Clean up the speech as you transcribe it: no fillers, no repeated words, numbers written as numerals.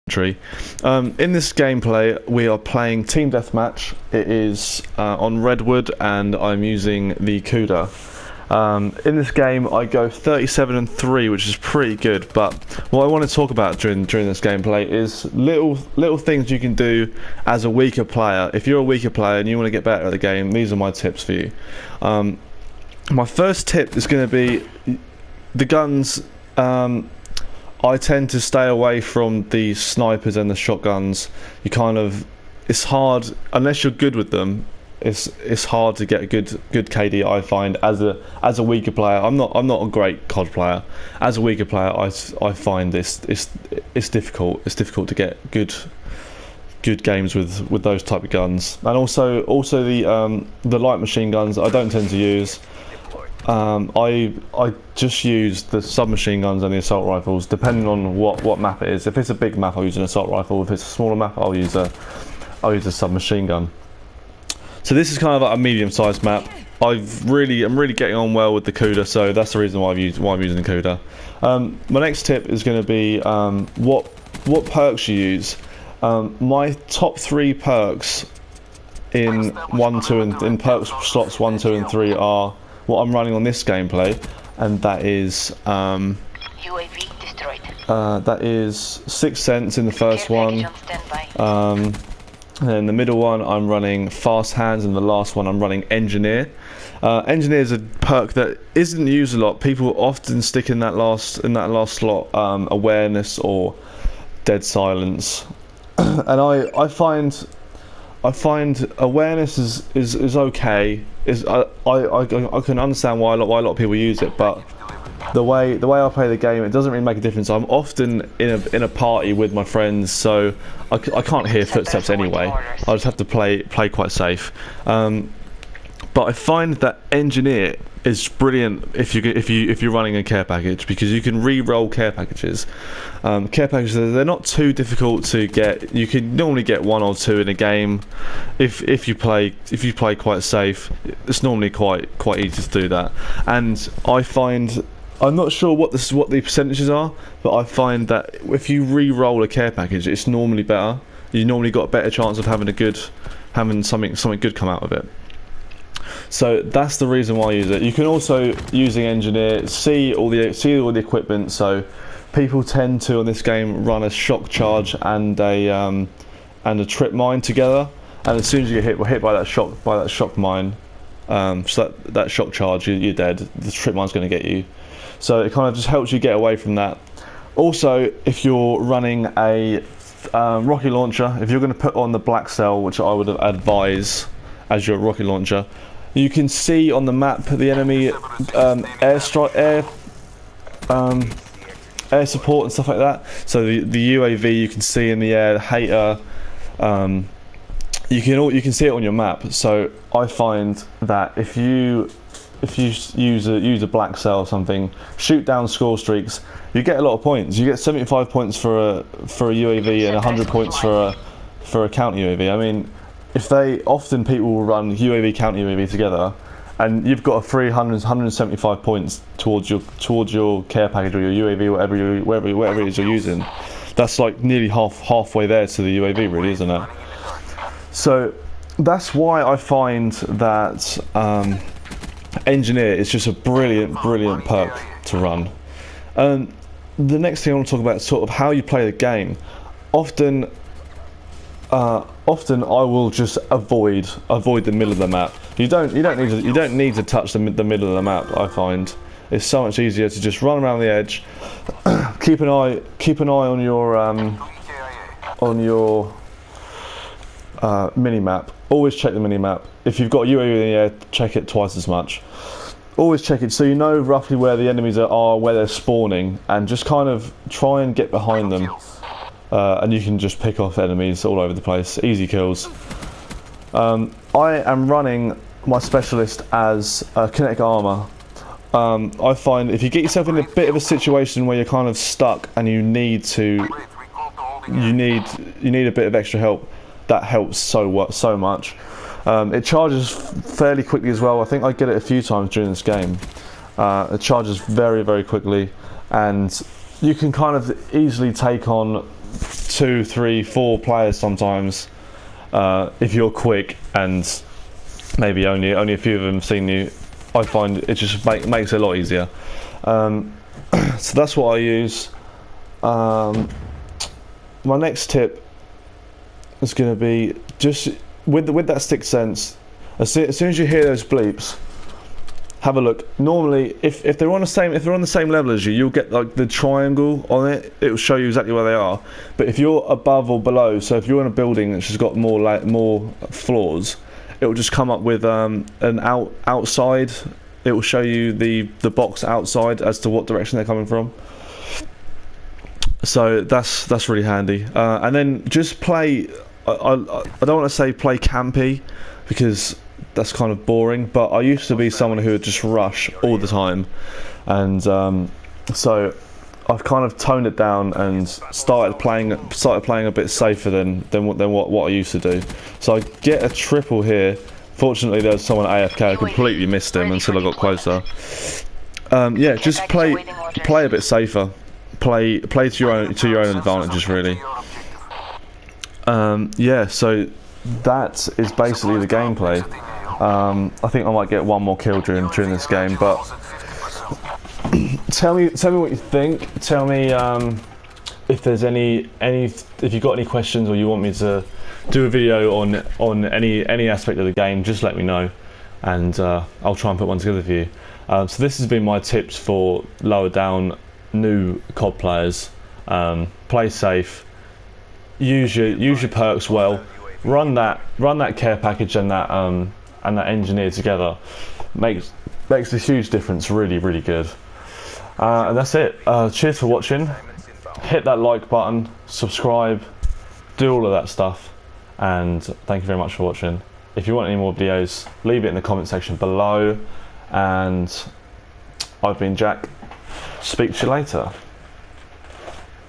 Tree. In this gameplay, we are playing Team Deathmatch. It is on Redwood, and I'm using the Kuda. In this game, I go 37-3, which is pretty good. But what I want to talk about during this gameplay is little things you can do as a weaker player. If you're a weaker player and you want to get better at the game, these are my tips for you. My first tip is going to be the guns. I tend to stay away from the snipers and the shotguns. It's hard unless you're good with them. It's hard to get a good KD. I find as a weaker player. I'm not a great COD player. As a weaker player, I find it's difficult. It's difficult to get good games with those type of guns. And also the light machine guns I don't tend to use. I just use the submachine guns and the assault rifles, depending on what map it is. If it's a big map, I'll use an assault rifle. If it's a smaller map, I'll use a submachine gun. So this is kind of like a medium-sized map. I'm really getting on well with the Kuda, so that's the reason why I'm using the Kuda. My next tip is going to be what perks you use. My top 3 perks in in perks slots 1, 2, and 3 are what I'm running on this gameplay, and that is UAV destroyed. that is Sixth Sense in the first one. And then the middle one I'm running Fast Hands, and the last one I'm running Engineer. Engineer is a perk that isn't used a lot. People often stick in that last slot Awareness or Dead Silence, and I find Awareness is okay. I can understand why a lot of people use it, but the way I play the game, it doesn't really make a difference. I'm often in a party with my friends, so I can't hear footsteps anyway. I just have to play quite safe. But I find that Engineer is brilliant if you're running a care package, because you can re-roll care packages. Care packages, they're not too difficult to get. You can normally get 1 or 2 in a game. If you play quite safe, it's normally quite easy to do that. And I find, I'm not sure what the percentages are, but I find that if you re-roll a care package, it's normally better. You normally got a better chance of having something good come out of it. So that's the reason why I use it. You can also, using Engineer, see all the equipment. So people tend to on this game run a shock charge and a trip mine together. And as soon as you get hit by that shock mine, so that shock charge, you're dead. The trip mine's going to get you. So it kind of just helps you get away from that. Also, if you're running a rocket launcher, if you're going to put on the Black Cell, which I would advise as your rocket launcher, you can see on the map the enemy air support and stuff like that. So the UAV you can see in the air, the hater, you can see it on your map. So I find that if you use a Black Cell or something, shoot down score streaks, you get a lot of points. You get 75 points for a UAV and 100 points for a counter UAV. I mean, people will run UAV counter UAV together, and you've got a 175 points towards your care package or your UAV, whatever it is you're using. That's like nearly halfway there to the UAV, really, isn't it? So that's why I find that Engineer is just a brilliant perk to run. The next thing I want to talk about is sort of how you play the game. Often I will just avoid the middle of the map. You don't need to touch the middle of the map. I find it's so much easier to just run around the edge. Keep an eye on your mini map. Always check the mini map. If you've got a UAV in the air, check it twice as much. Always check it so you know roughly where the enemies are, where they're spawning, and just kind of try and get behind them. And you can just pick off enemies all over the place. Easy kills. I am running my specialist as kinetic armor. I find if you get yourself in a bit of a situation where you're kind of stuck and you need a bit of extra help, that helps so much. It charges fairly quickly as well. I think I get it a few times during this game. It charges very quickly, and you can kind of easily take on 2, 3, 4 players sometimes if you're quick and maybe only a few of them have seen you. I find it just makes it a lot easier. So that's what I use. My next tip is going to be just with that stick sense. As soon as you hear those bleeps, have a look. Normally, if they're on the same level as you, you'll get like the triangle on it. It will show you exactly where they are. But if you're above or below, so if you're in a building that's just got more floors, it will just come up with an outside. It will show you the box outside as to what direction they're coming from. So that's really handy. And then just play. I don't want to say play campy because that's kind of boring, but I used to be someone who would just rush all the time, and so I've kind of toned it down and started playing a bit safer than what I used to do. So I get a triple here. Fortunately, there was someone AFK. I completely missed him until I got closer. Yeah, just play a bit safer. Play to your own advantages, really. Yeah, so that is basically the gameplay. I think I might get one more kill during this game, but tell me what you think. Tell me if there's if you've got any questions or you want me to do a video on any aspect of the game. Just let me know, and I'll try and put one together for you. So this has been my tips for lower down new COD players. Play safe. Use your perks well. Run that care package and that engineer together. Makes a huge difference. Really good. And that's it. Cheers for watching. Hit that like button. Subscribe. Do all of that stuff. And thank you very much for watching. If you want any more videos, leave it in the comment section below. And I've been Jack. Speak to you later.